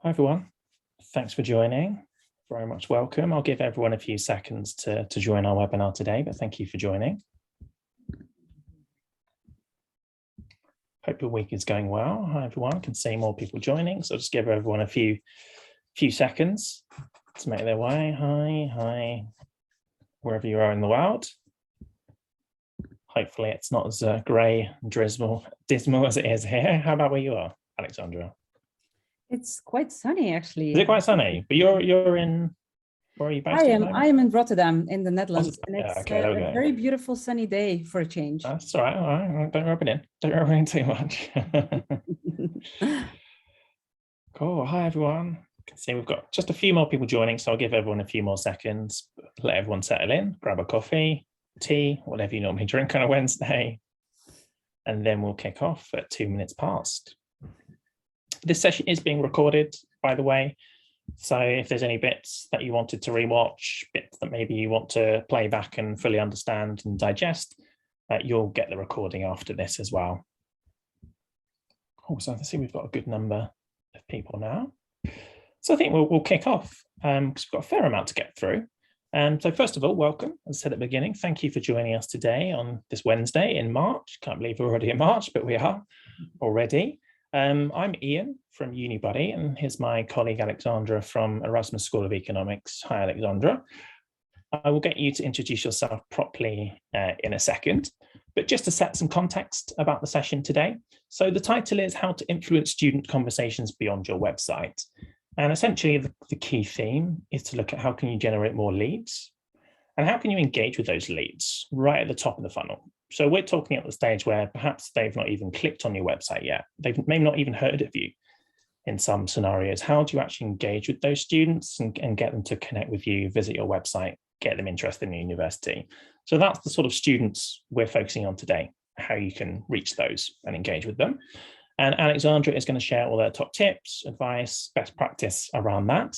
Hi everyone, thanks for joining. Very much welcome. I'll give everyone a few seconds to join our webinar today, but thank you for joining. Hope your week is going well. Hi everyone, can see more people joining, so I'll just give everyone a few seconds to make their way. Hi, wherever you are in the world. Hopefully it's not as grey and dismal as it is here. How about where you are, Alexandra? It's quite sunny, actually. Is it quite sunny? But you're in, where are you based? I am in Rotterdam, in the Netherlands, and it's okay, a very beautiful sunny day for a change. That's all right. Don't rub it in. Don't rub it in too much. Cool. Hi, everyone. You can see we've got just a few more people joining, so I'll give everyone a few more seconds. Let everyone settle in, grab a coffee, tea, whatever you normally drink on a Wednesday, and then we'll kick off at 2 minutes past. This session is being recorded, by the way, so if there's any bits that you wanted to rewatch, bits that maybe you want to play back and fully understand and digest, you'll get the recording after this as well. Oh, so I see we've got a good number of people now. So I think we'll kick off because we've got a fair amount to get through. So first of all, welcome, as I said at the beginning. Thank you for joining us today on this Wednesday in March. Can't believe we're already in March, but we are already. I'm Ian from Unibuddy, and here's my colleague Alexandra from Erasmus School of Economics. Hi, Alexandra. I will get you to introduce yourself properly in a second, but just to set some context about the session today. So the title is How to Influence Student Conversations Beyond Your Website. And essentially the key theme is to look at how can you generate more leads and how can you engage with those leads right at the top of the funnel. So we're talking at the stage where perhaps they've not even clicked on your website yet. They've maybe not even heard of you in some scenarios. How do you actually engage with those students and get them to connect with you, visit your website, get them interested in the university? So that's the sort of students we're focusing on today, how you can reach those and engage with them. And Alexandra is going to share all their top tips, advice, best practice around that.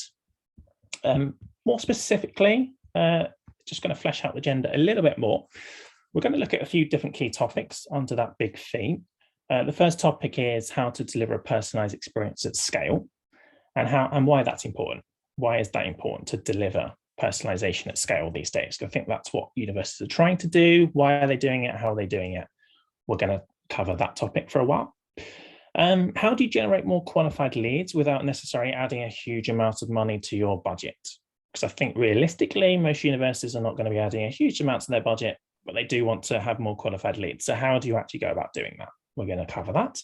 More specifically, just going to flesh out the agenda a little bit more. We're going to look at a few different key topics under that big theme. The first topic is how to deliver a personalized experience at scale and why that's important. Why is that important to deliver personalization at scale these days? I think that's what universities are trying to do. Why are they doing it? How are they doing it? We're going to cover that topic for a while. How do you generate more qualified leads without necessarily adding a huge amount of money to your budget? Because I think realistically, most universities are not going to be adding a huge amount to their budget, but they do want to have more qualified leads. So how do you actually go about doing that? We're going to cover that.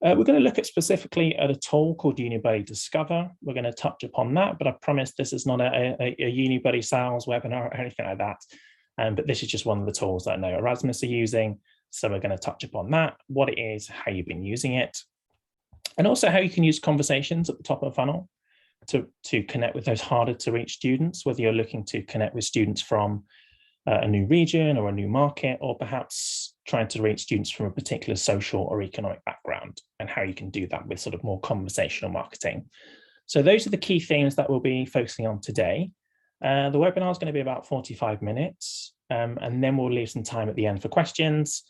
We're going to look at specifically at a tool called Unibuddy Discover. We're going to touch upon that, but I promise this is not a Unibuddy sales webinar or anything like that. But this is just one of the tools that I know Erasmus are using. So we're going to touch upon that, what it is, how you've been using it, and also how you can use conversations at the top of the funnel to connect with those harder to reach students, whether you're looking to connect with students from a new region or a new market, or perhaps trying to reach students from a particular social or economic background, and how you can do that with sort of more conversational marketing. So those are the key themes that we'll be focusing on today. The webinar is going to be about 45 minutes, and then we'll leave some time at the end for questions.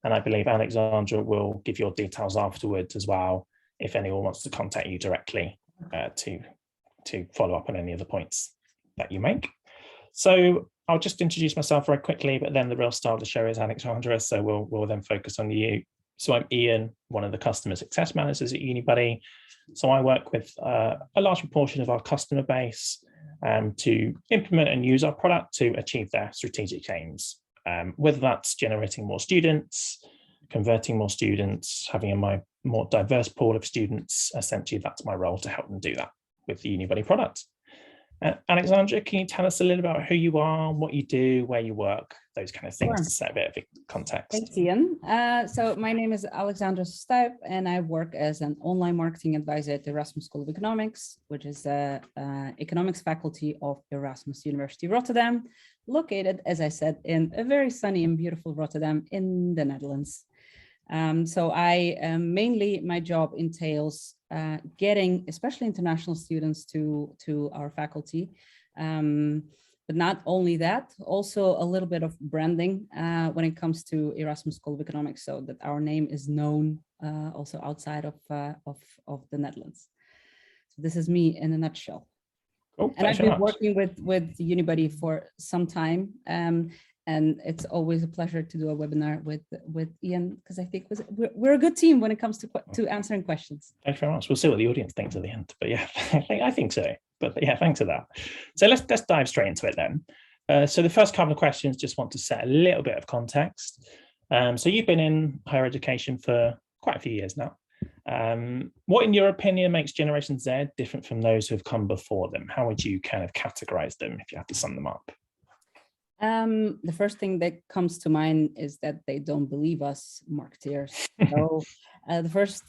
And I believe Alexandra will give your details afterwards as well, if anyone wants to contact you directly to follow up on any of the points that you make. So I'll just introduce myself very quickly, but then the real star of the show is Alexandra, so we'll then focus on you. So I'm Ian, one of the customer success managers at Unibuddy. So I work with a large proportion of our customer base to implement and use our product to achieve their strategic aims. Whether that's generating more students, converting more students, having a more diverse pool of students, essentially that's my role to help them do that with the Unibuddy product. Alexandra, can you tell us a little about who you are, what you do, where you work, those kind of things to set a bit of context? Thanks, Ian. So my name is Alexandra Stuip, and I work as an online marketing advisor at the Erasmus School of Economics, which is the economics faculty of Erasmus University Rotterdam, located, as I said, in a very sunny and beautiful Rotterdam in the Netherlands. So mainly my job entails getting especially international students to our faculty. But not only that, also a little bit of branding when it comes to Erasmus School of Economics, so that our name is known also outside of the Netherlands. So this is me in a nutshell. Cool. And I've Thanks very been much. working with Unibuddy for some time. And it's always a pleasure to do a webinar with Ian, because I think we're a good team when it comes to answering questions. Thanks very much. We'll see what the audience thinks at the end. But yeah, I think so. But yeah, thanks for that. So let's dive straight into it then. So the first couple of questions, just want to set a little bit of context. So you've been in higher education for quite a few years now. What, in your opinion, makes Generation Z different from those who have come before them? How would you kind of categorize them if you had to sum them up? The first thing that comes to mind is that they don't believe us marketeers. So the first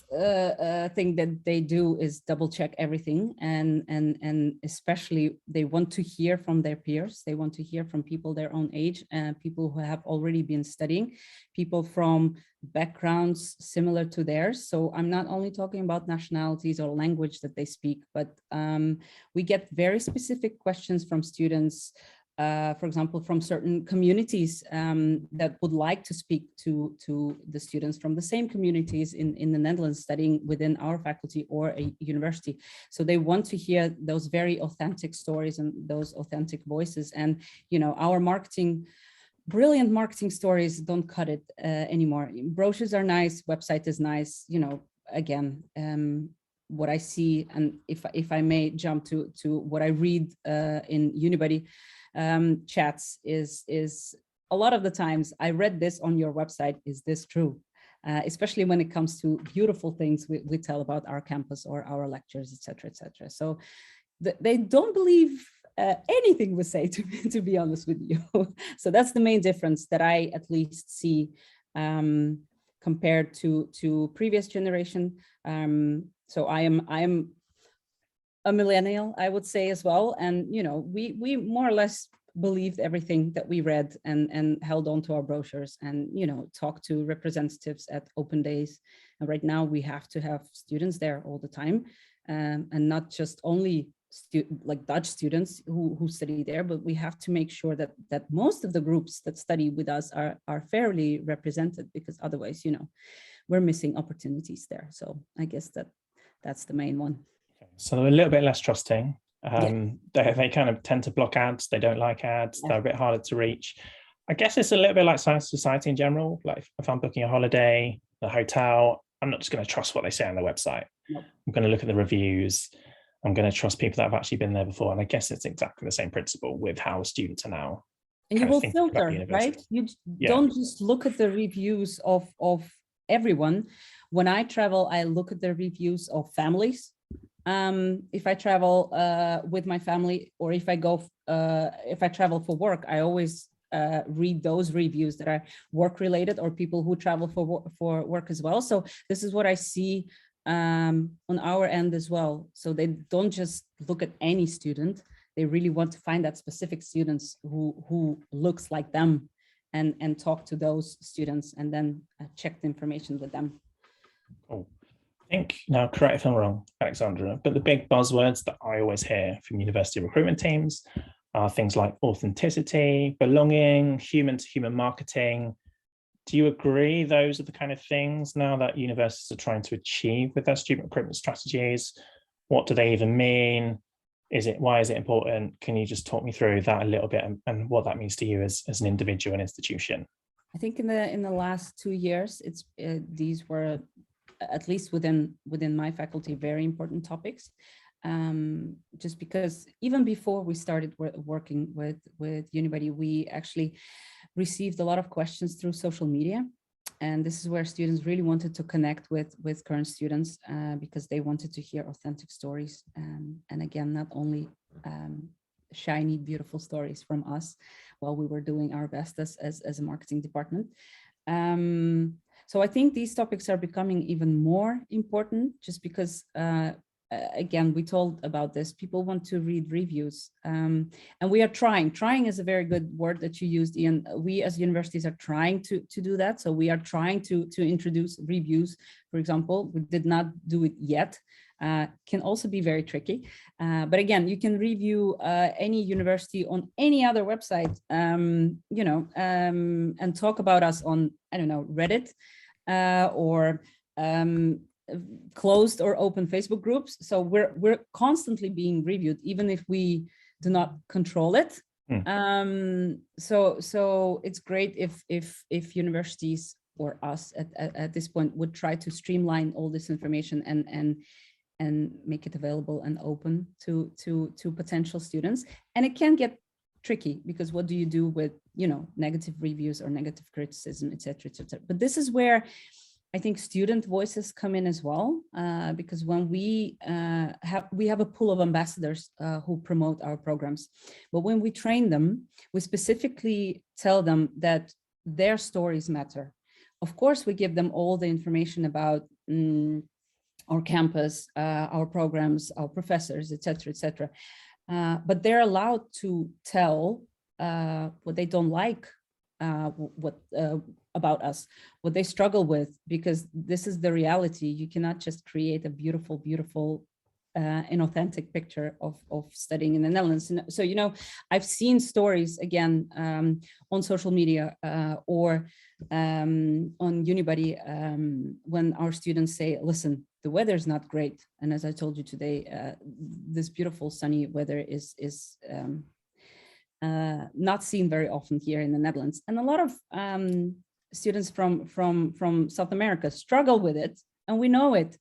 thing that they do is double check everything, and especially they want to hear from their peers. They want to hear from people their own age, people who have already been studying, people from backgrounds similar to theirs. So I'm not only talking about nationalities or language that they speak, but we get very specific questions from students, for example, from certain communities that would like to speak to the students from the same communities in the Netherlands studying within our faculty or a university. So they want to hear those very authentic stories and those authentic voices. And, you know, our brilliant marketing stories don't cut it anymore. Brochures are nice, website is nice, you know, again, what I see, and if I may jump to what I read in Unibuddy, chats is a lot of the times, I read this on your website, is this true? Especially when it comes to beautiful things we tell about our campus or our lectures, etc., etc. So they don't believe anything we say, to be honest with you. So that's the main difference that I at least see compared to previous generation. So I am a millennial, I would say, as well. And, you know, we more or less believed everything that we read and held on to our brochures and, you know, talked to representatives at open days. And right now we have to have students there all the time, and not just only like Dutch students who study there, but we have to make sure that most of the groups that study with us are fairly represented, because otherwise, you know, we're missing opportunities there. So I guess that's the main one. So they're a little bit less trusting. They kind of tend to block ads. They don't like ads. They're a bit harder to reach. I guess it's a little bit like science society in general. Like if I'm booking a holiday, a hotel, I'm not just going to trust what they say on their website. Nope. I'm going to look at the reviews. I'm going to trust people that have actually been there before. And I guess it's exactly the same principle with how students are now. And you will filter, right? You don't just look at the reviews of everyone. When I travel, I look at the reviews of families. If I travel with my family, or if I travel for work, I always read those reviews that are work related, or people who travel for work as well. So this is what I see on our end as well. So they don't just look at any student. They really want to find that specific students who looks like them, and talk to those students, and then check the information with them. Cool. I think, now correct if I'm wrong, Alexandra, but the big buzzwords that I always hear from university recruitment teams are things like authenticity, belonging, human-to-human marketing. Do you agree those are the kind of things now that universities are trying to achieve with their student recruitment strategies? What do they even mean? Why is it important? Can you just talk me through that a little bit, and what that means to you as an individual and institution? I think in the last 2 years, these were, at least within my faculty, very important topics. Just because even before we started working with Unibuddy, we actually received a lot of questions through social media. And this is where students really wanted to connect with current students, because they wanted to hear authentic stories. And again, not only shiny, beautiful stories from us while we were doing our best as a marketing department. So I think these topics are becoming even more important, just because, again, we told about this, people want to read reviews. And we are trying is a very good word that you used, Ian. We as universities are trying to do that. So we are trying to introduce reviews, for example. We did not do it yet. Can also be very tricky. But again, you can review any university on any other website, you know, and talk about us on, I don't know, Reddit, or closed or open Facebook groups. So we're constantly being reviewed, even if we do not control it. So it's great if universities or us at this point would try to streamline all this information and make it available and open to potential students. And it can get tricky, because what do you do with, you know, negative reviews or negative criticism, et cetera, et cetera. But this is where I think student voices come in as well, because when we have a pool of ambassadors who promote our programs, but when we train them, we specifically tell them that their stories matter. Of course, we give them all the information about our campus, our programs, our professors, et cetera, but they're allowed to tell what they don't like, about us, what they struggle with, because this is the reality. You cannot just create a beautiful and authentic picture of studying in the Netherlands. And so, you know, I've seen stories again on social media or on Unibuddy when our students say, listen, the weather is not great. And as I told you today, this beautiful sunny weather is not seen very often here in the Netherlands. And a lot of students from South America struggle with it, and we know it.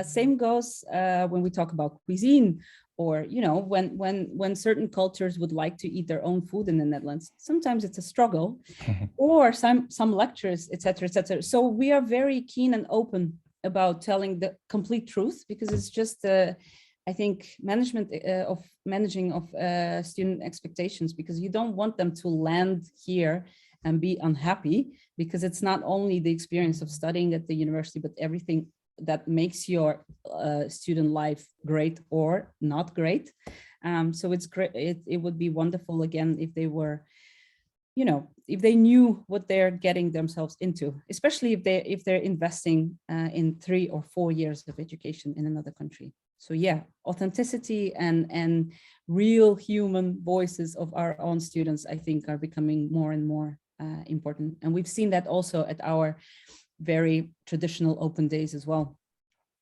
Same goes when we talk about cuisine, or, you know, when certain cultures would like to eat their own food in the Netherlands. Sometimes it's a struggle, or some lectures, et cetera, et cetera. So we are very keen and open about telling the complete truth, because it's just I think managing of student expectations, because you don't want them to land here and be unhappy, because it's not only the experience of studying at the university, but everything that makes your student life great or not great. So it's great. It would be wonderful, again, if they were, you know, if they knew what they're getting themselves into, especially if they're investing in 3 or 4 years of education in another country. So yeah, authenticity and real human voices of our own students, I think, are becoming more and more important. And we've seen that also at our very traditional open days as well,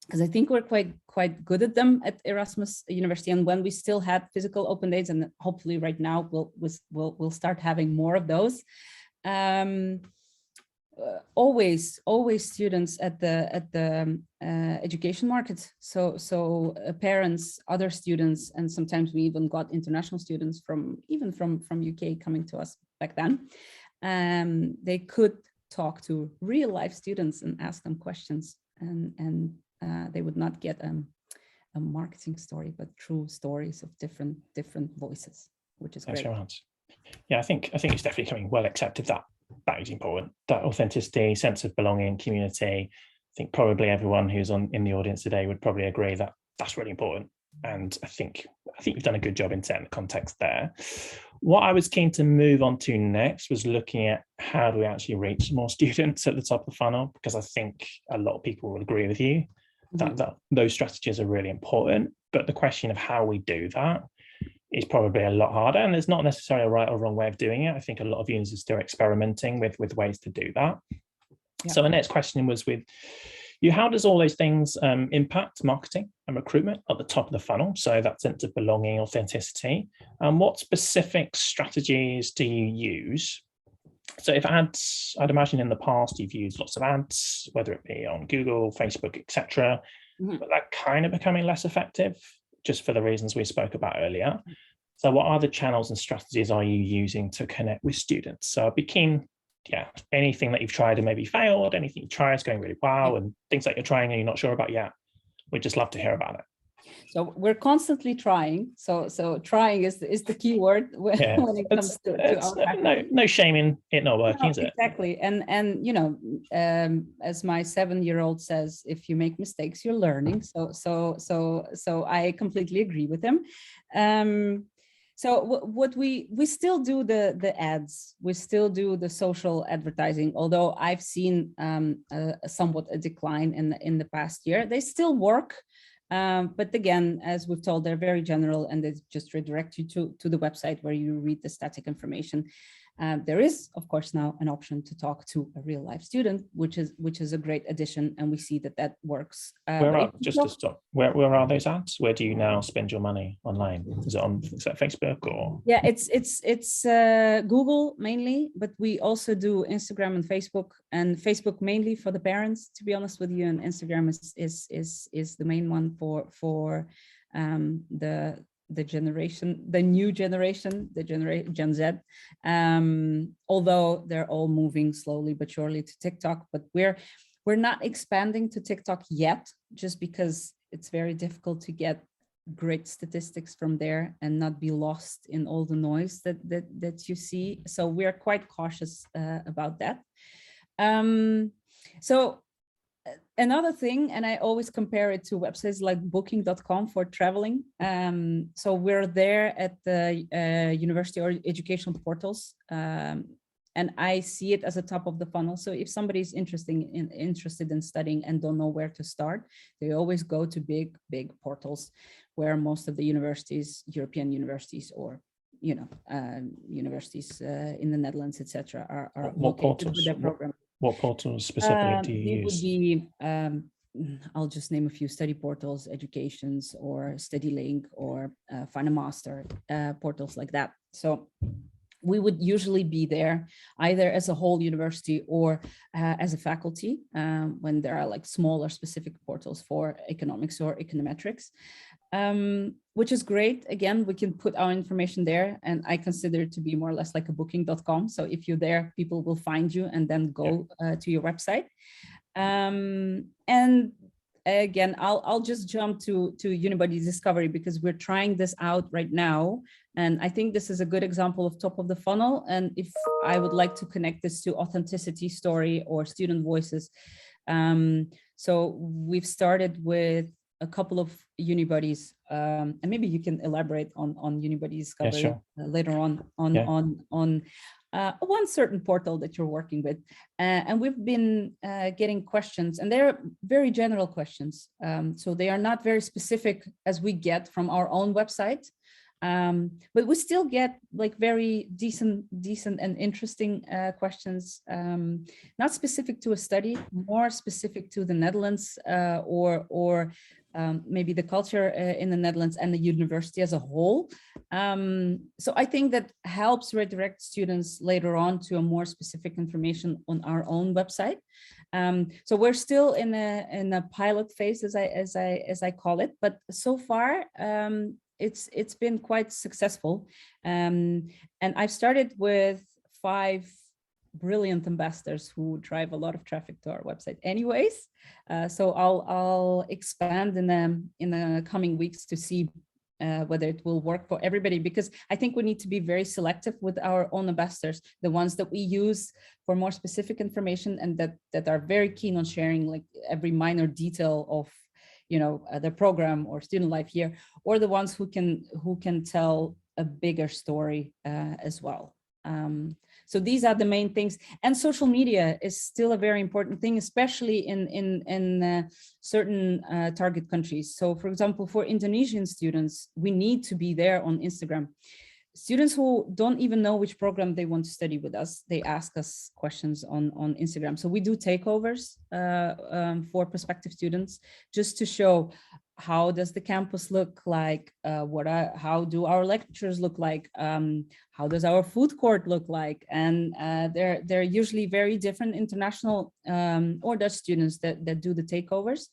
because I think we're quite good at them at Erasmus University. And when we still had physical open days, and hopefully right now we'll start having more of those. Always students at the education market. So parents, other students, and sometimes we even got international students from UK coming to us back then. They could talk to real life students and ask them questions, and they would not get a marketing story, but true stories of different voices, which is great. Thanks very much. Yeah, I think it's definitely becoming well accepted that is important. That authenticity, sense of belonging, community. I think probably everyone who's in the audience today would probably agree that that's really important. And I think you've done a good job in setting the context there. What I was keen to move on to next was looking at how do we actually reach more students at the top of the funnel, because I think a lot of people will agree with you that those strategies are really important. But the question of how we do that is probably a lot harder, and there's not necessarily a right or wrong way of doing it. I think a lot of unis are still experimenting with ways to do that. Yeah. So the next question was with you, how does all those things impact marketing and recruitment at the top of the funnel? So that sense of belonging, authenticity, and what specific strategies do you use? So if ads, I'd imagine in the past you've used lots of ads, whether it be on Google, Facebook, etc., but that kind of becoming less effective, just for the reasons we spoke about earlier. So what other channels and strategies are you using to connect with students? So I'd be keen, anything that you've tried and maybe failed, anything you try is going really well, and things that you're trying and you're not sure about yet. We'd just love to hear about it. So we're constantly trying. So trying is the key word when it comes to our no shame in it not working, is it? Exactly. And you know, as my 7-year-old says, if you make mistakes, you're learning. So I completely agree with him. So what we still do the ads, we still do the social advertising, although I've seen somewhat a decline in the past year. They still work. But again, as we've told, they're very general, and they just redirect you to the website where you read the static information. There is, of course, now an option to talk to a real life student, which is a great addition, and we see that works. Just to stop, where are those ads? Where do you now spend your money online? Is that Facebook or? Yeah, it's Google mainly, but we also do Instagram and Facebook mainly for the parents, to be honest with you, and Instagram is the main one for the new generation, Gen Z. Although they're all moving slowly but surely to TikTok, but we're not expanding to TikTok yet, just because it's very difficult to get great statistics from there and not be lost in all the noise that you see. So we are quite cautious about that. So another thing, and I always compare it to websites like booking.com for traveling. So we're there at the university or educational portals. And I see it as a top of the funnel. So if somebody's interested in studying and don't know where to start, they always go to big portals where most of the universities, European universities, or universities in the Netherlands, etc., are what located portals? with their program. What portals specifically do you use? Would be, I'll just name a few: study portals, educations, or StudyLink, or Find a Master, portals like that. So we would usually be there either as a whole university or as a faculty when there are like smaller specific portals for economics or econometrics, which is great. Again, we can put our information there, and I consider it to be more or less like a booking.com. So if you're there, people will find you and then go to your website. And again, I'll just jump to Unison Discovery, because we're trying this out right now. And I think this is a good example of top of the funnel. And if I would like to connect this to authenticity story or student voices. So we've started with a couple of Unibuddies, and maybe you can elaborate on Unibuddy Discovery later on one certain portal that you're working with. And we've been getting questions, and they're very general questions. So they are not very specific as we get from our own website. But we still get like very decent and interesting questions, not specific to a study, more specific to the Netherlands, or maybe the culture in the Netherlands and the university as a whole. So I think that helps redirect students later on to a more specific information on our own website. So we're still in a pilot phase, as I call it, but so far it's been quite successful. And I've started with 5 brilliant ambassadors who drive a lot of traffic to our website anyways. So I'll expand in the coming weeks to see whether it will work for everybody, because I think we need to be very selective with our own ambassadors, the ones that we use for more specific information and that are very keen on sharing like every minor detail of the program or student life here, or the ones who can tell a bigger story as well. So these are the main things. And social media is still a very important thing, especially in certain target countries. So for example, for Indonesian students, we need to be there on Instagram. Students who don't even know which program they want to study with us, they ask us questions on Instagram. So we do takeovers for prospective students, just to show how does the campus look like, how do our lectures look like, how does our food court look like, and they're usually very different international or Dutch students that do the takeovers.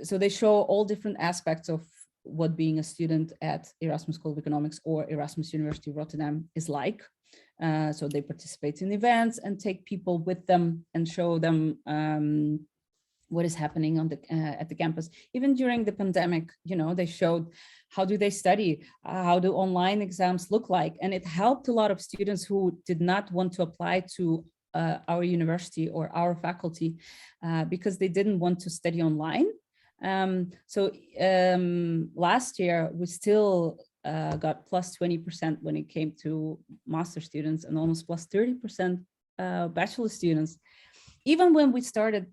So they show all different aspects of what being a student at Erasmus School of Economics or Erasmus University Rotterdam is like. So they participate in events and take people with them and show them what is happening on at the campus. Even during the pandemic, they showed how do they study, how do online exams look like, and it helped a lot of students who did not want to apply to our university or our faculty because they didn't want to study online. So last year we still got plus 20% when it came to master students and almost plus 30% bachelor students, even when we started,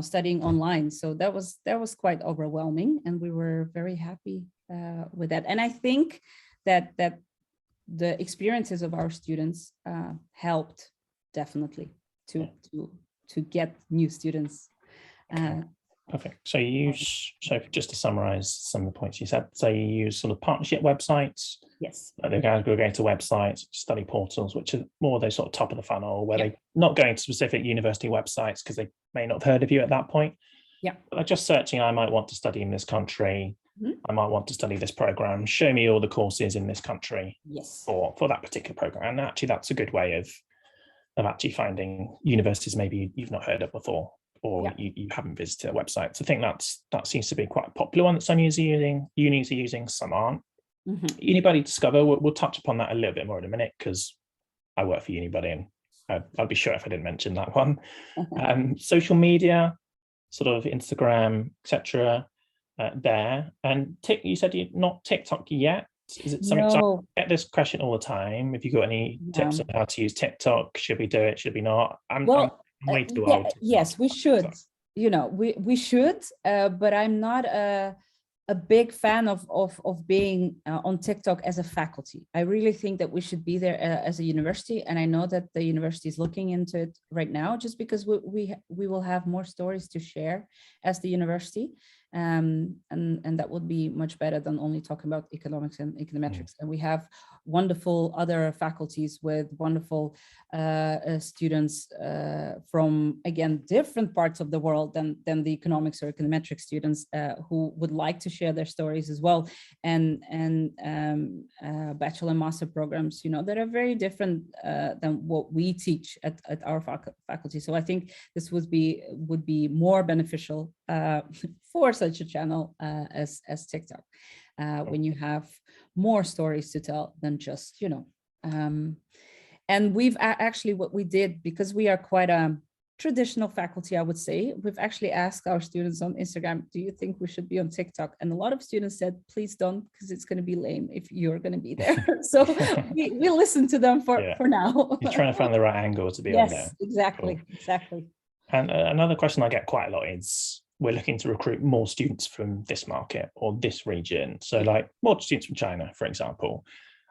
studying online. So that was quite overwhelming, and we were very happy with that. And I think that the experiences of our students helped definitely to get new students. Perfect. So you use, so just to summarize some of the points you said, so you use sort of partnership websites, Yes. like the aggregator websites, study portals, which are more those sort of top of the funnel, where they're not going to specific university websites because they may not have heard of you at that point. Yeah. But they're just searching, I might want to study in this country. I might want to study this program. Show me all the courses in this country for that particular program. And actually, that's a good way of actually finding universities maybe you've not heard of before, or you haven't visited their websites. I think that seems to be quite a popular one that some unis are using, some aren't. Unibuddy Discover, we'll touch upon that a little bit more in a minute because I work for Unibuddy and I'd be sure if I didn't mention that one. Social media, sort of Instagram, etc. There. And you said you're not TikTok yet. Is it something? No. I get this question all the time. Have you got any tips on how to use TikTok? Should we do it? Should we not? I'm way too old. Yes, we should. You know, we should, but I'm not a big fan of being on TikTok as a faculty. I really think that we should be there as a university, and I know that the university is looking into it right now, just because we will have more stories to share as the university. And that would be much better than only talking about economics and econometrics. And we have wonderful other faculties with wonderful students from, again, different parts of the world than the economics or econometric students who would like to share their stories as well. And bachelor and master programs, you know, that are very different than what we teach at our faculty. So I think this would be more beneficial for such a channel as TikTok, when you have more stories to tell than just, you know. And we've actually, what we did, because we are quite a traditional faculty, I would say, we've actually asked our students on Instagram, do you think we should be on TikTok? And a lot of students said, please don't, because it's going to be lame if you're going to be there. So we listen to them for now. You're trying to find the right angle to be on there. Exactly. And another question I get quite a lot is, we're looking to recruit more students from this market or this region. So like more students from China, for example.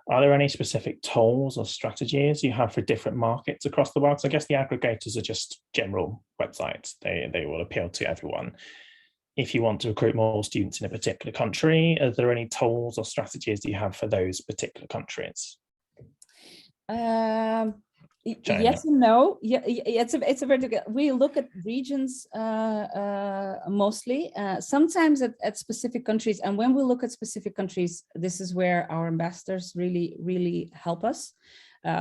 Are there any specific tools or strategies you have for different markets across the world? So I guess the aggregators are just general websites. They will appeal to everyone. If you want to recruit more students in a particular country, are there any tools or strategies you have for those particular countries? China. Yes and no. Yeah, it's a very good. We look at regions mostly, sometimes at specific countries. And when we look at specific countries, this is where our ambassadors really help us.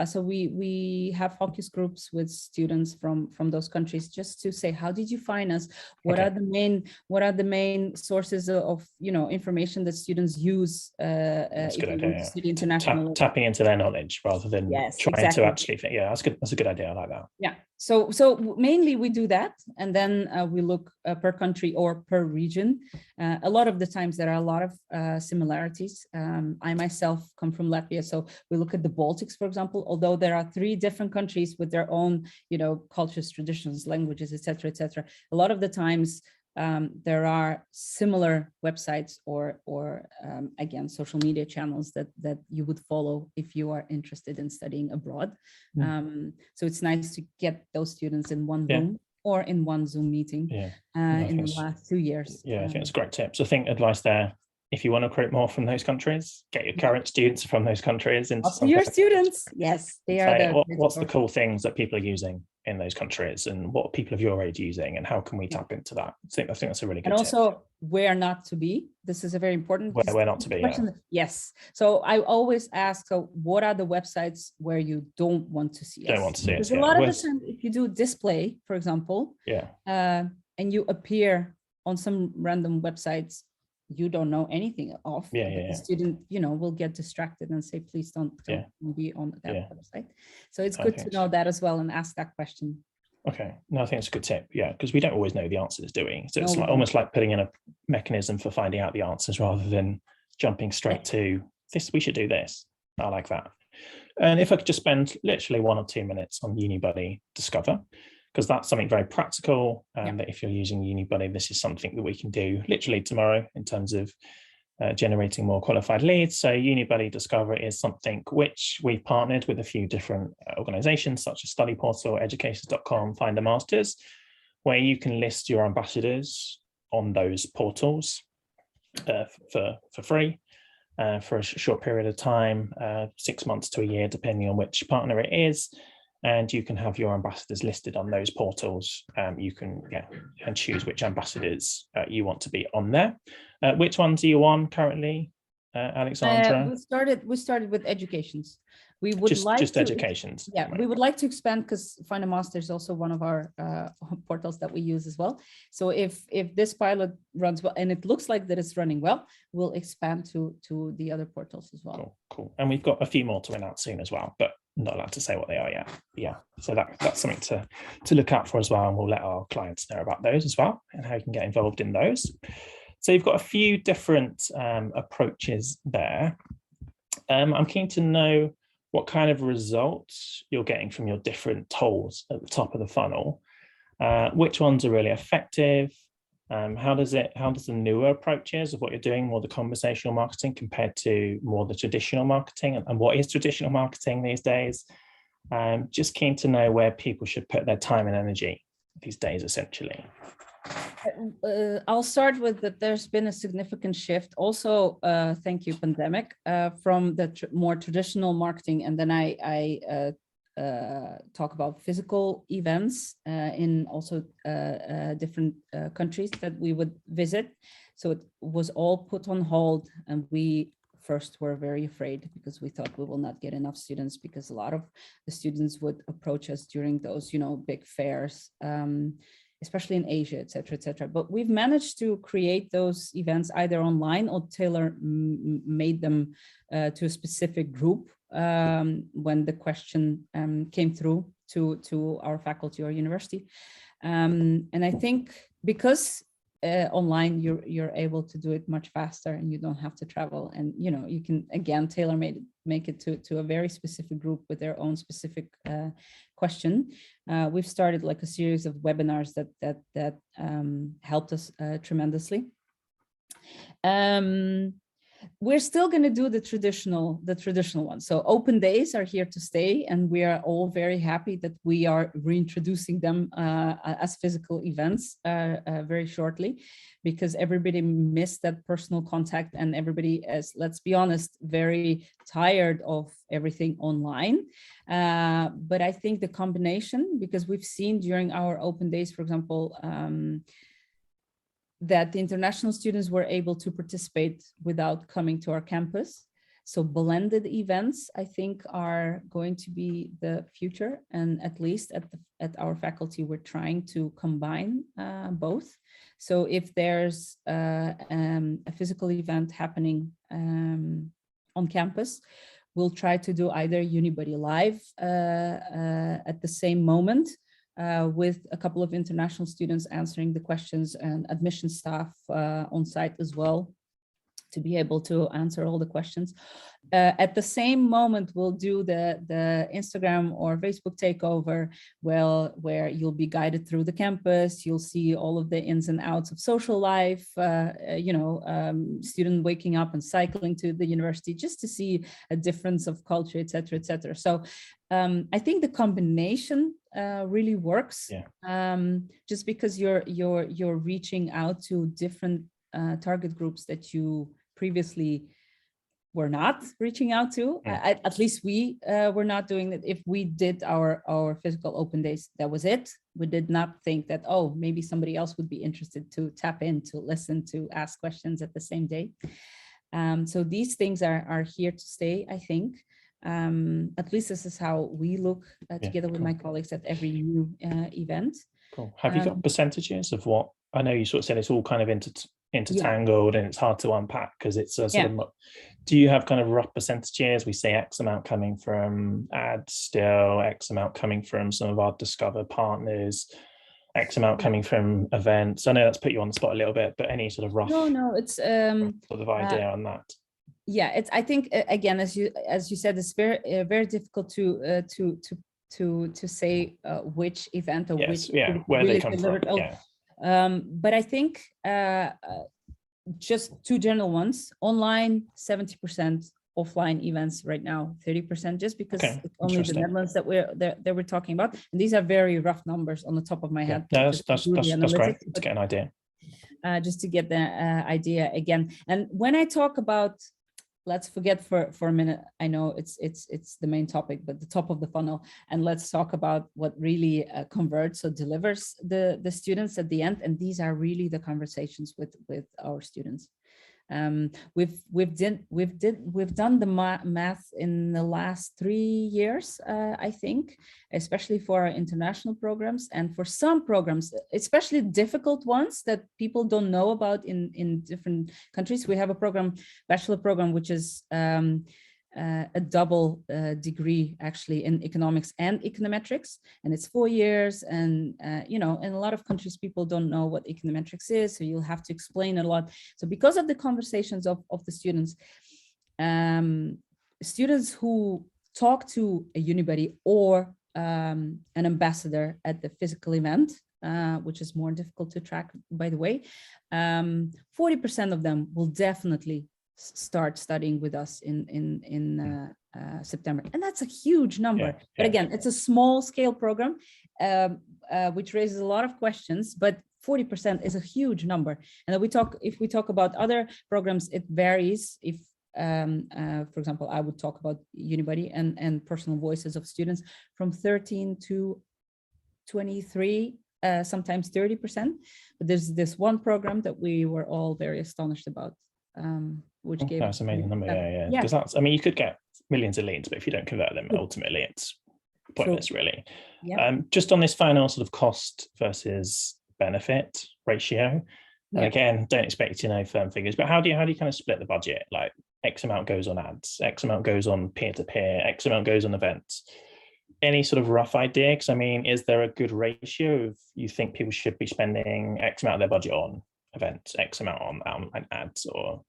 So we have focus groups with students from those countries, just to say, how did you find us? What are the main sources of, you know, information that students use if they want to study international? Tapping into their knowledge rather than trying to actually think. Yeah, that's a good idea. I like that. Yeah. So mainly we do that, and then we look per country or per region. A lot of the times there are a lot of similarities. I myself come from Latvia, so we look at the Baltics, for example. Although there are 3 different countries with their own, you know, cultures, traditions, languages, etc., etc. A lot of the times there are similar websites or again, social media channels that you would follow if you are interested in studying abroad. So it's nice to get those students in one room or in one Zoom meeting in the last 2 years. Yeah, I think it's a great tip. So I think advice there, if you want to recruit more from those countries, get your current students from those countries into your students. Yes, they are. What's the cool things that people are using in those countries, and what people of your age using, and how can we tap into that? I think that's a really good tip. And also where not to be. This is a very important where not to be. Yes. So I always ask, so what are the websites where you don't want to see us? Don't want to see us. Because a lot of the time, if you do display, for example, and you appear on some random websites you don't know anything of, the student, you know, will get distracted and say, please don't be on that website. So it's good to know that as well and ask that question. Okay, no, I think it's a good tip. Yeah, because we don't always know the answers, do we? So it's almost like putting in a mechanism for finding out the answers rather than jumping straight to this. We should do this. I like that. And if I could just spend literally 1 or 2 minutes on Unibuddy Discover, because that's something very practical. And that if you're using Unibuddy, this is something that we can do literally tomorrow in terms of generating more qualified leads. So Unibuddy Discovery is something which we've partnered with a few different organizations such as Study Portal, educators.com, Find a Masters, where you can list your ambassadors on those portals for free for a short period of time, 6 months to a year, depending on which partner it is. And you can have your ambassadors listed on those portals. You can and choose which ambassadors you want to be on there. Which ones are you on currently, Alexandra? We started with educations. We would just educations. Yeah, we would like to expand because Find a Master is also one of our portals that we use as well. So if this pilot runs well, and it looks like that it's running well, we'll expand to the other portals as well. Cool. And we've got a few more to announce soon as well, but not allowed to say what they are yet. Yeah, so that's something to look out for as well, and we'll let our clients know about those as well and how you can get involved in those. So you've got a few different approaches there. I'm keen to know what kind of results you're getting from your different tools at the top of the funnel. Which ones are really effective? How does the newer approaches of what you're doing, more the conversational marketing compared to more the traditional marketing, and what is traditional marketing these days? Just keen to know where people should put their time and energy these days, essentially. I'll start with that. There's been a significant shift also, thank you, pandemic, from the more traditional marketing. And then I talk about physical events in also different countries that we would visit. So it was all put on hold, and we first were very afraid because we thought we will not get enough students, because a lot of the students would approach us during those, big fairs, especially in Asia, et cetera, But we've managed to create those events either online or made them to a specific group when the question came through to our faculty or university. And I think because online you're able to do it much faster, and you don't have to travel, and you can again make it to a very specific group with their own specific question. We've started like a series of webinars that helped us tremendously. We're still going to do the traditional one. So open days are here to stay, and we are all very happy that we are reintroducing them as physical events very shortly, because everybody missed that personal contact, and everybody is, let's be honest, very tired of everything online. But I think the combination, because we've seen during our open days, for example, that the international students were able to participate without coming to our campus. So blended events, I think, are going to be the future. And at least at our faculty, we're trying to combine both. So if there's a physical event happening on campus, we'll try to do either Unibuddy Live at the same moment, with a couple of international students answering the questions, and admission staff on site as well, to be able to answer all the questions. At the same moment, we'll do the Instagram or Facebook takeover, where you'll be guided through the campus. You'll see all of the ins and outs of social life, student waking up and cycling to the university, just to see a difference of culture, et cetera. So I think the combination really works. Just because you're reaching out to different target groups that you previously were not reaching out to. At least we were not doing that. If we did our physical open days, that was it. We did not think that, oh, maybe somebody else would be interested to tap in, to listen, to ask questions at the same day. So these things are here to stay, I think. At least this is how we look together with my colleagues at every new event. Cool. Have you got percentages of what? I know you sort of said it's all kind of intertangled and it's hard to unpack because it's a sort of. Do you have kind of rough percentages? We say X amount coming from ads still, X amount coming from some of our Discover partners, X amount coming from events. I know that's put you on the spot a little bit, but any sort of rough? No, it's sort of idea on that. Yeah, it's. I think again, as you said, it's very difficult to say which event or which where really they come from. But I think just two general ones: online 70%, offline events right now 30%, just because it's only the Netherlands that we're talking about. And these are very rough numbers on the top of my head. Yeah, that's great to get an idea. Just to get the idea again. And when I talk about, let's forget for a minute, I know it's the main topic, but the top of the funnel, and let's talk about what really converts or delivers the students at the end. And these are really the conversations with our students. We've done the math in the last 3 years, I think, especially for our international programs, and for some programs, especially difficult ones that people don't know about in different countries. We have a program, bachelor program, which is a double degree actually in economics and econometrics, and it's 4 years. And you know, in a lot of countries, people don't know what econometrics is, so you'll have to explain a lot. So because of the conversations of the students, students who talk to a Unibuddy or an ambassador at the physical event, which is more difficult to track, by the way, 40% of them will definitely start studying with us in September, and that's a huge number. But again, it's a small scale program, which raises a lot of questions, but 40% is a huge number. And if we talk about other programs, it varies. If for example, I would talk about Unibuddy and personal voices of students from 13 to 23, sometimes 30%. But there's this one program that we were all very astonished about, which gave that's an amazing number. Yeah. Because that's, I mean, you could get millions of leads, but if you don't convert them, ultimately it's pointless, really. Just on this final sort of cost versus benefit ratio, and again, don't expect to know firm figures, but how do you kind of split the budget? Like X amount goes on ads, X amount goes on peer-to-peer, X amount goes on events. Any sort of rough idea? Because I mean, is there a good ratio of you think people should be spending X amount of their budget on events, X amount on ads, or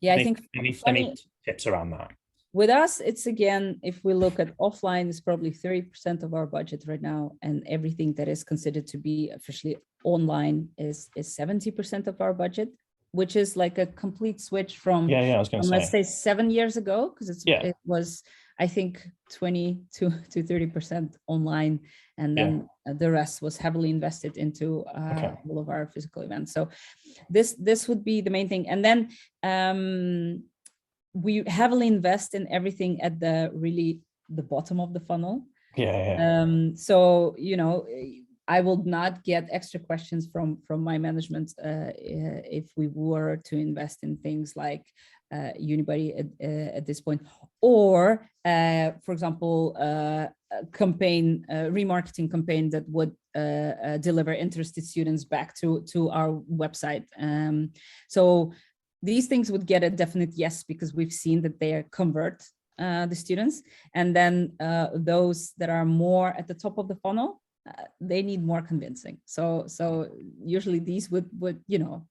I think any tips around that? With us, it's again, if we look at offline, it's probably 30% of our budget right now, and everything that is considered to be officially online is 70% of our budget, which is like a complete switch from, I was going to say, let's say 7 years ago, because it was, I think, 20 to 30% online, and then the rest was heavily invested into all of our physical events. So this would be the main thing. And then we heavily invest in everything at the bottom of the funnel. So, you know, I will not get extra questions from my management if we were to invest in things like Unibuddy at this point, or for example, a campaign, remarketing campaign that would deliver interested students back to our website. So these things would get a definite yes, because we've seen that they convert the students. And then those that are more at the top of the funnel, they need more convincing. So usually these would you know,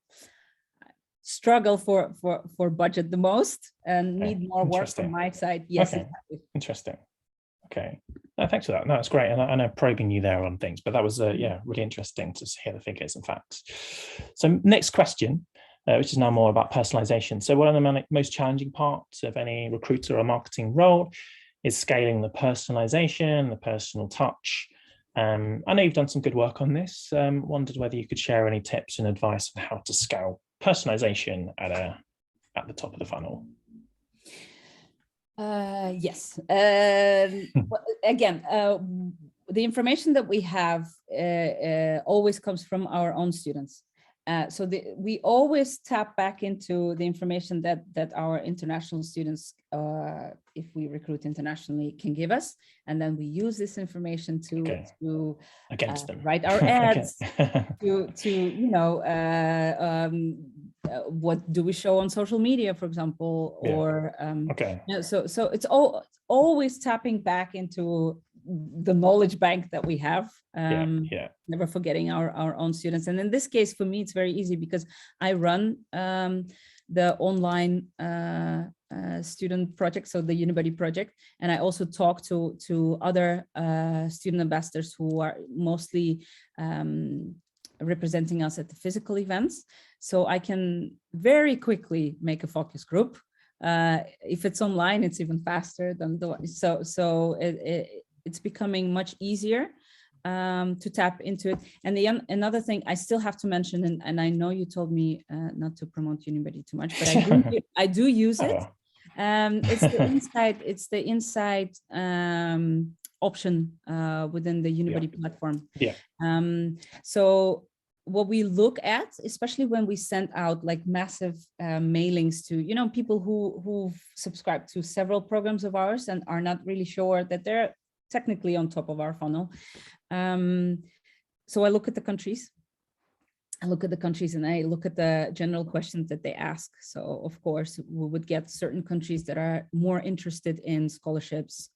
struggle for budget the most and need more work from my side. Yes. Exactly. Interesting. Okay. No, thanks for that. No, it's great. And I know probing you there on things, but that was really interesting to hear the figures and facts. So next question, which is now more about personalization. So one of the most challenging parts of any recruiter or marketing role is scaling the personalization, the personal touch. I know you've done some good work on this. Wondered whether you could share any tips and advice on how to scale personalization at the top of the funnel. Yes. Again, the information that we have always comes from our own students. So we always tap back into the information that our international students, if we recruit internationally, can give us, and then we use this information to against them, write our ads, to you know, what do we show on social media, for example, or you know, so it's always tapping back into the knowledge bank that we have, never forgetting our own students. And in this case, for me, it's very easy because I run the online student project, so the Unibuddy project, and I also talk to other student ambassadors who are mostly representing us at the physical events. So I can very quickly make a focus group. If it's online, it's even faster than it's becoming much easier to tap into it. And another thing I still have to mention, and I know you told me not to promote Unibody too much, but I do use it. It's the inside option within the Unibody platform. Yeah. So what we look at, especially when we send out like massive mailings to, you know, people who've subscribed to several programs of ours and are not really sure that they're technically on top of our funnel. So I look at the countries. And I look at the general questions that they ask. So of course, we would get certain countries that are more interested in scholarships,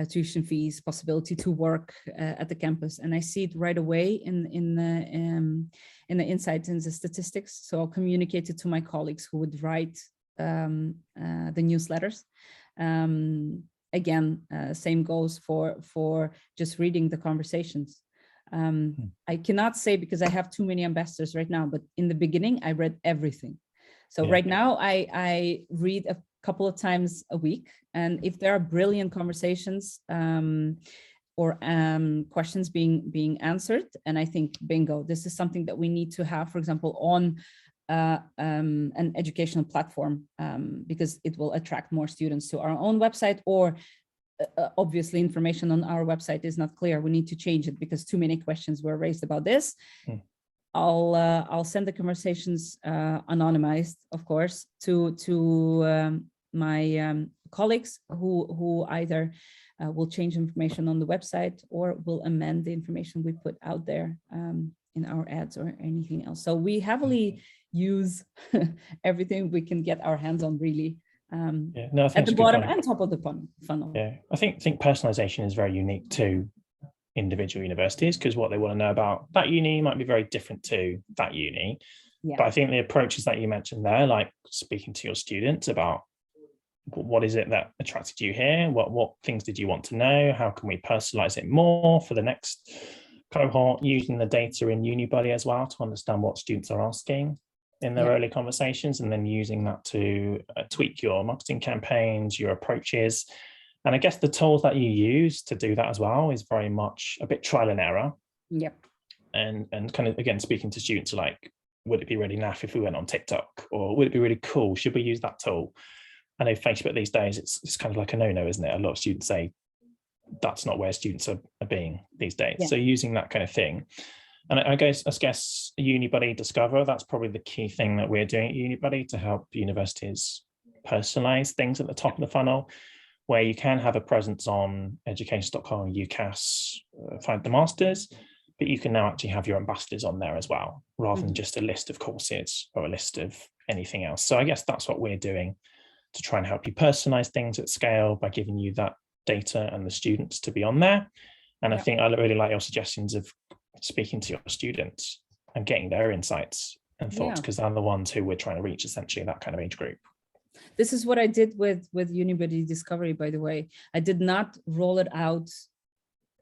tuition fees, possibility to work at the campus. And I see it right away in the insights and the statistics. So I'll communicate it to my colleagues who would write the newsletters. Again, same goes for just reading the conversations. I cannot say because I have too many ambassadors right now, but in the beginning, I read everything. So right now I read a couple of times a week. And if there are brilliant conversations or questions being answered, and I think, bingo, this is something that we need to have, for example, on an educational platform, because it will attract more students to our own website, or obviously information on our website is not clear. We need to change it because too many questions were raised about this. I'll send the conversations anonymized, of course, to my colleagues who either will change information on the website or will amend the information we put out there in our ads or anything else. So we heavily use everything we can get our hands on, really. At the bottom and top of the funnel. Yeah, I think personalization is very unique to individual universities, because what they want to know about that uni might be very different to that uni. But I think the approaches that you mentioned there, like speaking to your students about what is it that attracted you here, what things did you want to know, how can we personalize it more for the next cohort, using the data in Unibody as well to understand what students are asking in their early conversations, and then using that to tweak your marketing campaigns, your approaches. And I guess the tools that you use to do that as well is very much a bit trial and error. And kind of, again, speaking to students like, would it be really naff if we went on TikTok? Or would it be really cool? Should we use that tool? I know Facebook these days, it's kind of like a no-no, isn't it? A lot of students say that's not where students are being these days. So using that kind of thing. And I guess Unibody Discover, that's probably the key thing that we're doing at Unibody to help universities personalize things at the top of the funnel, where you can have a presence on education.com, UCAS, Find the Masters, but you can now actually have your ambassadors on there as well, rather than just a list of courses or a list of anything else. So I guess that's what we're doing to try and help you personalize things at scale by giving you that data and the students to be on there. And I think I really like your suggestions of speaking to your students and getting their insights and thoughts, because they're the ones who we're trying to reach, essentially, that kind of age group. This is what I did with Unibody Discovery, by the way. I did not roll it out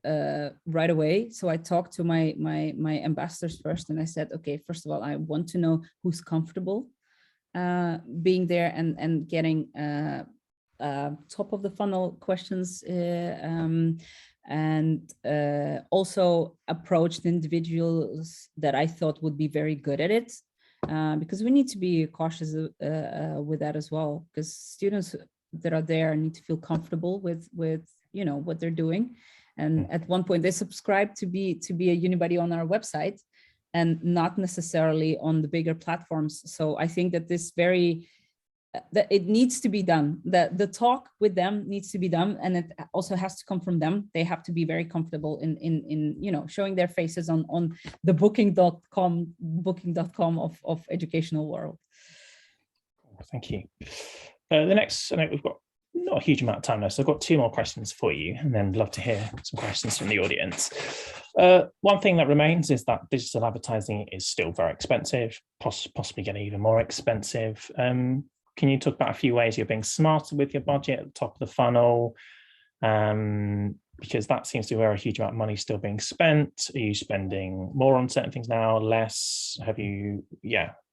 right away. So I talked to my ambassadors first, and I said, okay, first of all, I want to know who's comfortable being there and getting top of the funnel questions, and also approached individuals that I thought would be very good at it, because we need to be cautious with that as well, because students that are there need to feel comfortable with you know what they're doing. And at one point they subscribe to be a Unibody on our website and not necessarily on the bigger platforms. So I think that this that it needs to be done. The talk with them needs to be done, and it also has to come from them. They have to be very comfortable in you know, showing their faces on the booking.com of educational world. Thank you. The next, I know we've got not a huge amount of time left, so I've got two more questions for you, and then love to hear some questions from the audience. One thing that remains is that digital advertising is still very expensive, possibly getting even more expensive. Can you talk about a few ways you're being smarter with your budget at the top of the funnel? Because that seems to be where a huge amount of money is still being spent. Are you spending more on certain things now, less? Have you,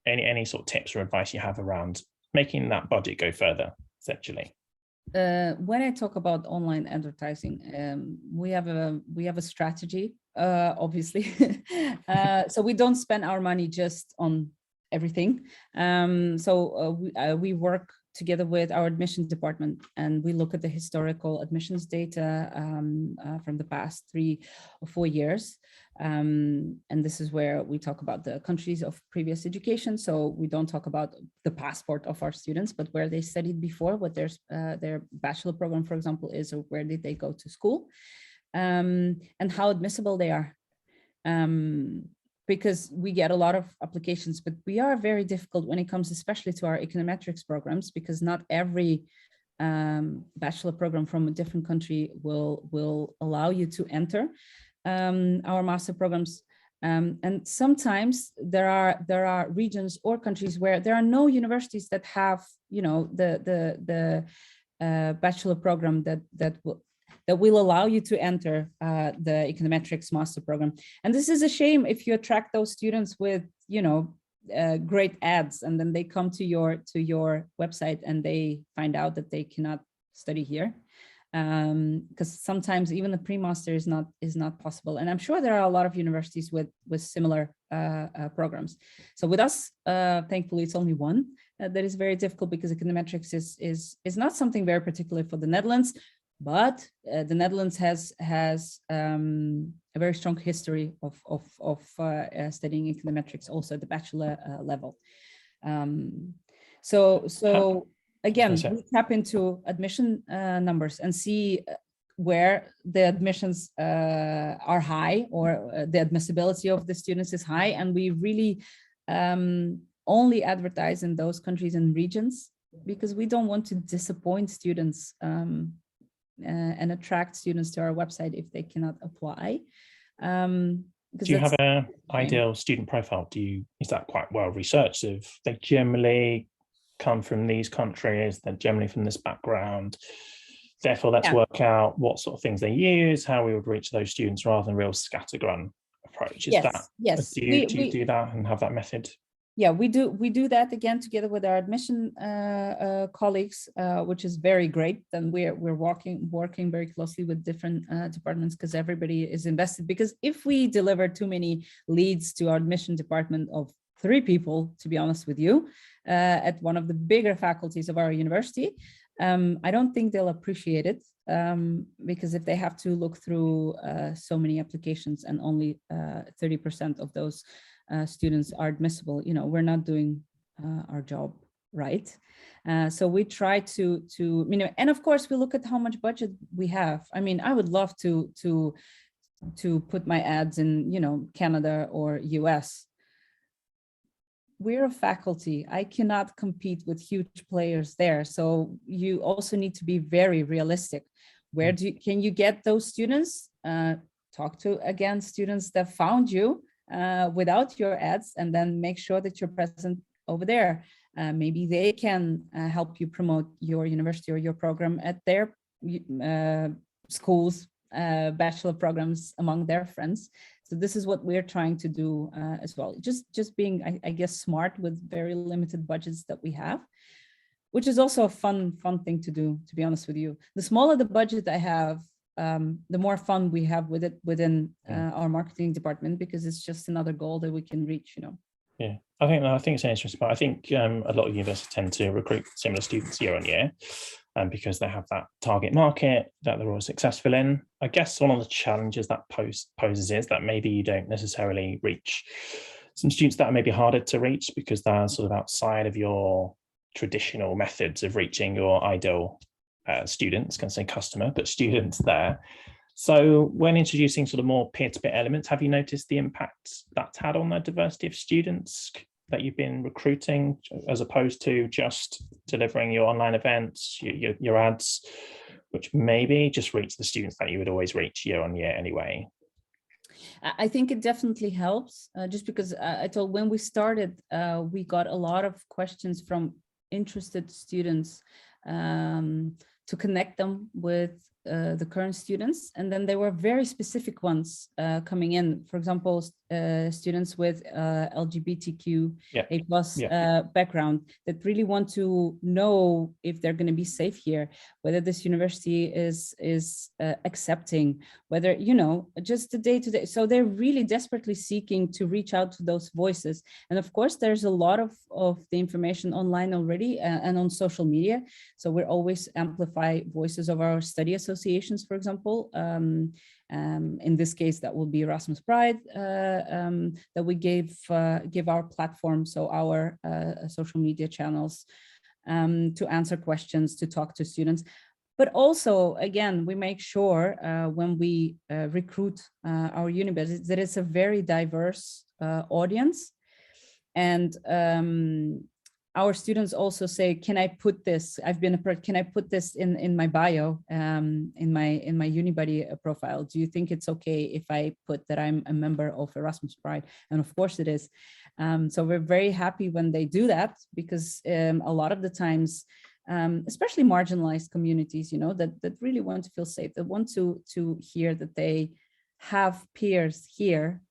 any sort of tips or advice you have around making that budget go further, essentially? When I talk about online advertising, we have a strategy, obviously. So we don't spend our money just on everything. We work together with our admissions department, and we look at the historical admissions data from the past 3 or 4 years. And this is where we talk about the countries of previous education. So we don't talk about the passport of our students, but where they studied before, what their bachelor program, for example, is, or where did they go to school, and how admissible they are. Because we get a lot of applications, but we are very difficult when it comes especially to our econometrics programs, because not every bachelor program from a different country will allow you to enter our master programs. And sometimes there are regions or countries where there are no universities that have, the bachelor program that will allow you to enter the econometrics master program. And this is a shame if you attract those students with, great ads, and then they come to your website and they find out that they cannot study here. Because sometimes even the pre-master is not possible. And I'm sure there are a lot of universities with similar programs. So with us, thankfully, it's only one that is very difficult, because econometrics is not something very particular for the Netherlands. But the Netherlands has a very strong history of studying econometrics also at the bachelor level. So again, we tap into admission numbers and see where the admissions are high, or the admissibility of the students is high, and we really only advertise in those countries and regions, because we don't want to disappoint students and attract students to our website if they cannot apply. Do you have an ideal student profile? Is that quite well researched? If they generally come from these countries, they're generally from this background, therefore let's work out what sort of things they use, how we would reach those students, rather than real scattergun approach. Yes. Do you do that and have that method? Yeah, we do that again together with our admission colleagues, which is very great. And we're working very closely with different departments, because everybody is invested. Because if we deliver too many leads to our admission department of 3 people, to be honest with you, at one of the bigger faculties of our university, I don't think they'll appreciate it, because if they have to look through so many applications and only 30% of those students are admissible, we're not doing our job right. So we try to and of course we look at how much budget we have. I mean, I would love to put my ads in Canada or US. We're a faculty. I cannot compete with huge players there. So you also need to be very realistic. Where can you get those students? Talk to, again, students that found you without your ads, and then make sure that you're present over there. Maybe they can help you promote your university or your program at their schools, bachelor programs among their friends. So this is what we're trying to do as well. Just being, I guess, smart with very limited budgets that we have, which is also a fun thing to do, to be honest with you. The smaller the budget I have, the more fun we have with it within our marketing department, because it's just another goal that we can reach, Yeah, I think it's an interesting part. I think a lot of universities tend to recruit similar students year on year, because they have that target market that they're all successful in. I guess one of the challenges that poses is that maybe you don't necessarily reach some students that are maybe harder to reach, because they're sort of outside of your traditional methods of reaching your ideal students, can say customer, but students there. So when introducing sort of more peer-to-peer elements, have you noticed the impact that's had on the diversity of students that you've been recruiting, as opposed to just delivering your online events, your ads, which maybe just reach the students that you would always reach year on year anyway? I think it definitely helps, just because I told, when we started, we got a lot of questions from interested students to connect them with the current students, and then there were very specific ones coming in. For example, students with LGBTQ A plus background that really want to know if they're going to be safe here, whether this university is accepting, whether, you know, just the day-to-day. So they're really desperately seeking to reach out to those voices. And of course, there's a lot of the information online already and on social media. So we're always amplify voices of our study associations, for example. In this case, that will be Erasmus Pride, that we give our platform, so our social media channels, to answer questions, to talk to students. But also, again, we make sure when we recruit our unibeds that it's a very diverse audience. And our students also say, can I put this? Can I put this in my bio, in my Unibuddy profile? Do you think it's okay if I put that I'm a member of Erasmus Pride? And of course it is. So we're very happy when they do that, because a lot of the times, especially marginalized communities, you know, that really want to feel safe, that want to hear that they have peers here.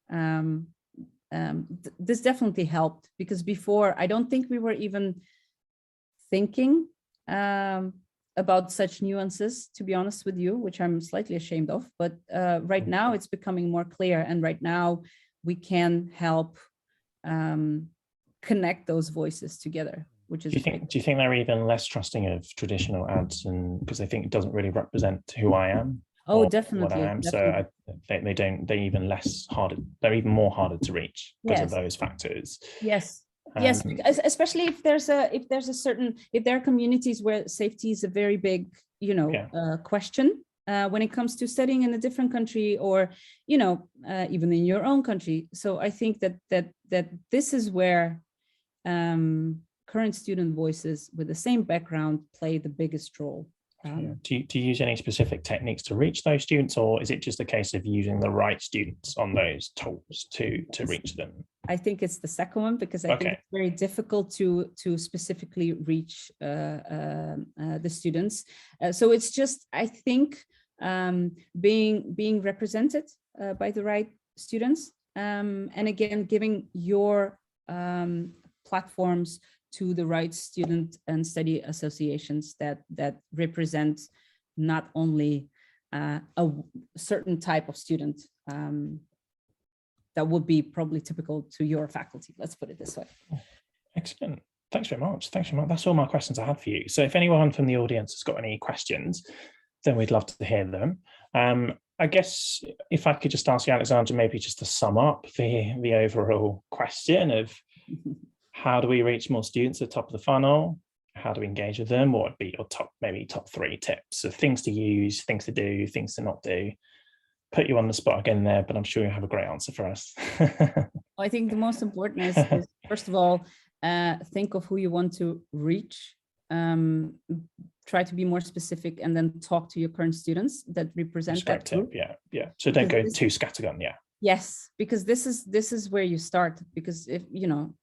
This definitely helped, because before, I don't think we were even thinking about such nuances, to be honest with you, which I'm slightly ashamed of. But right now it's becoming more clear. And right now we can help connect those voices together, which is do you think they're even less trusting of traditional ads, and because they think it doesn't really represent who I am? Oh, definitely. What I am. Definitely. So they're even less harder. They're even more harder to reach because of those factors. Yes. Yes, especially if there are communities where safety is a very big, you know, question when it comes to studying in a different country, or, you know, even in your own country. So I think that this is where current student voices with the same background play the biggest role. Do you use any specific techniques to reach those students, or is it just a case of using the right students on those tools to reach them? I think it's the second one, because I think it's very difficult to specifically reach the students. So it's just, I think, being represented by the right students, and again, giving your platforms to the right student and study associations that represent not only a certain type of student that would be probably typical to your faculty. Let's put it this way. Excellent. Thanks very much. Thanks very much. That's all my questions I have for you. So if anyone from the audience has got any questions, then we'd love to hear them. I guess if I could just ask you, Alexandra, maybe just to sum up the overall question of how do we reach more students at the top of the funnel? How do we engage with them? What would be your top 3 tips of things to use, things to do, things to not do? Put you on the spot again there, but I'm sure you have a great answer for us. I think the most important is first of all, think of who you want to reach. Try to be more specific, and then talk to your current students that represent that group. Yeah. So don't go too scattergun. Yeah. Yes, because this is where you start. Because if you know,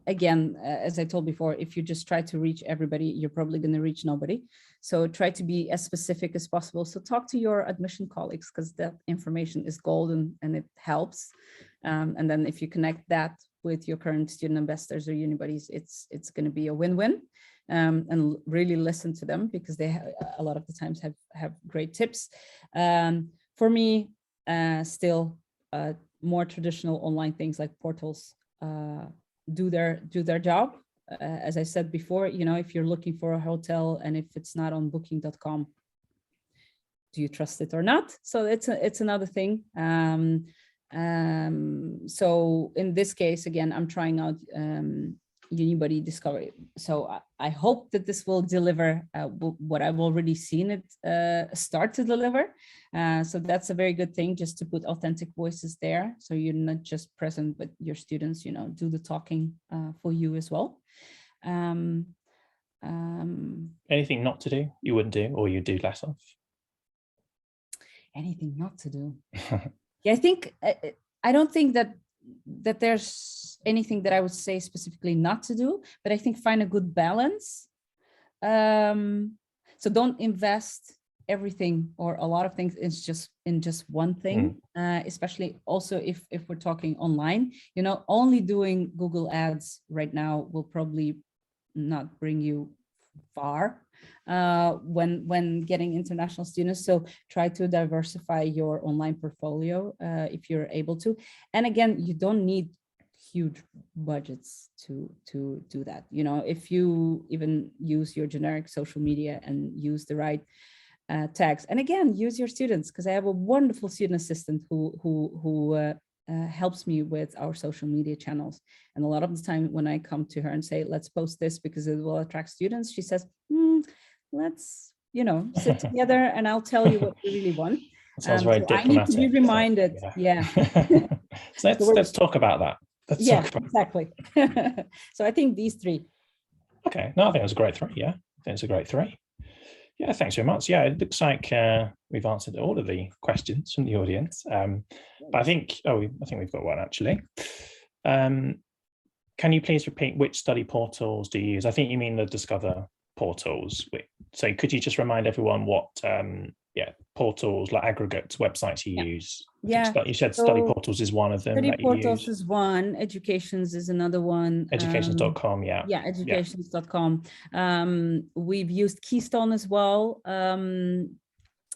again, as I told before, if you just try to reach everybody, you're probably going to reach nobody. So try to be as specific as possible. So talk to your admission colleagues, because that information is golden and it helps. And then if you connect that with your current student ambassadors or unibuddies, it's going to be a win-win. And really listen to them, because they a lot of the times have great tips. For me, still more traditional online things like portals do their job. As I said before, you know, if you're looking for a hotel and if it's not on booking.com, do you trust it or not? So it's another thing. So in this case, again, I'm trying out Unibuddy Discovery. So I hope that this will deliver what I've already seen it start to deliver. So that's a very good thing, just to put authentic voices there. So you're not just present, but your students, you know, do the talking for you as well. Anything not to do, you wouldn't do, or you do less of? Anything not to do? Yeah, I think, I don't think that there's anything that I would say specifically not to do, but I think find a good balance. So don't invest everything or a lot of things is just in just one thing, especially also if we're talking online, you know, only doing Google ads right now will probably not bring you far when getting international students. So try to diversify your online portfolio if you're able to. And again, you don't need huge budgets to do that. You know, if you even use your generic social media and use the right tags, and again, use your students, because I have a wonderful student assistant who helps me with our social media channels. And a lot of the time when I come to her and say, let's post this because it will attract students, she says, let's, you know, sit together and I'll tell you what you really want. Sounds very diplomatic. I need to be reminded. So, yeah. So let's talk about that. Exactly. So I think these three. Okay. No, I think it was a great three. Yeah, I think it's a great three. Yeah, thanks very much. Yeah, it looks like we've answered all of the questions from the audience. But I think, I think we've got one actually. Can you please repeat which study portals do you use? I think you mean the Discover portals. So could you just remind everyone what portals like Aggregator websites you use? You said study portals is one of them. Study that portals you use. is one, educations is another one. Educations.com, educations.com. We've used Keystone as well.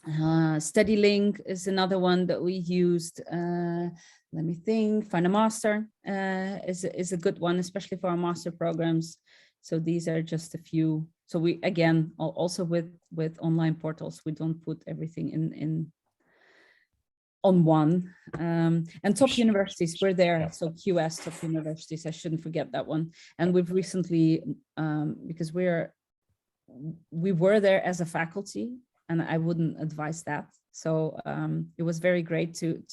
StudyLink is another one that we used. Let me think. Find a Master is a good one, especially for our master programs. So these are just a few. So we, again, also with online portals, we don't put everything in on one. And top universities, we're there. Yeah. So QS, top universities, I shouldn't forget that one. And we've recently, because we were there as a faculty, and I wouldn't advise that. So it was very great to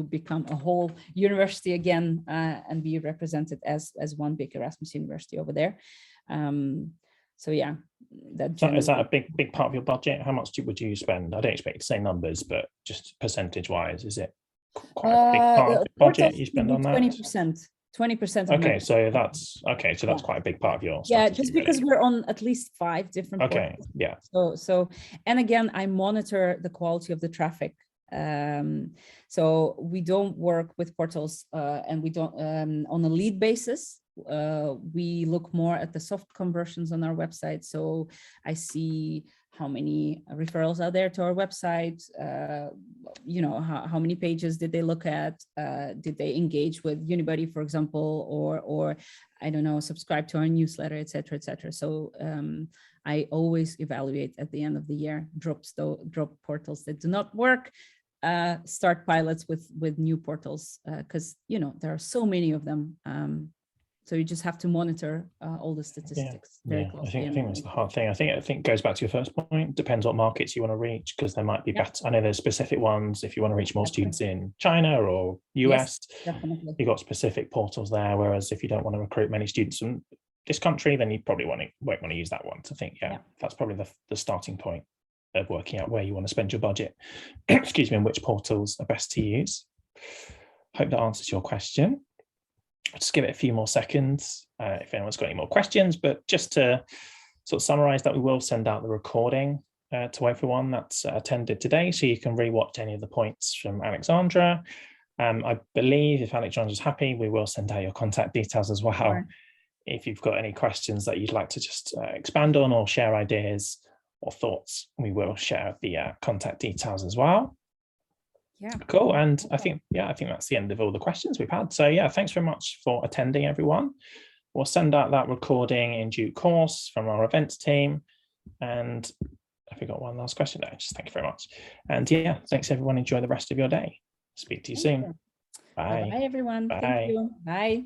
become a whole university again and be represented as one big Erasmus university over there. So yeah, is that a big part of your budget? How much would you spend? I don't expect you to say numbers, but just percentage wise, is it quite a big part of the budget you spend on that? 20%. Okay, so that's quite a big part of your strategy, just because we're on at least 5 different portals. Yeah. So and again, I monitor the quality of the traffic. So we don't work with portals and we don't on a lead basis. We look more at the soft conversions on our website. So I see how many referrals are there to our website, you know, how many pages did they look at, did they engage with Unibuddy, for example, or I don't know, subscribe to our newsletter, etc., etc. So I always evaluate at the end of the year, drop portals that do not work, start pilots with new portals, because you know there are so many of them. So you just have to monitor all the statistics very closely. I think that's the hard thing. I think it goes back to your first point. Depends what markets you want to reach, because there might be better. I know there's specific ones if you want to reach more students in China or US. Yes, definitely. You've got specific portals there. Whereas if you don't want to recruit many students from this country, then you probably won't want to use that one. So I think that's probably the starting point of working out where you want to spend your budget. Excuse me, and which portals are best to use. Hope that answers your question. I'll just give it a few more seconds if anyone's got any more questions, but just to sort of summarize that, we will send out the recording to everyone that's attended today, so you can rewatch any of the points from Alexandra. I believe if Alexandra's happy, we will send out your contact details as well. Sure. If you've got any questions that you'd like to just expand on or share ideas or thoughts, we will share the contact details as well. Yeah. Cool. And I think that's the end of all the questions we've had. So yeah, thanks very much for attending, everyone. We'll send out that recording in due course from our events team. And I forgot one last question there. Just thank you very much. And yeah, thanks everyone. Enjoy the rest of your day. Speak to you soon. Bye. Bye everyone. Bye. Thank you. Bye.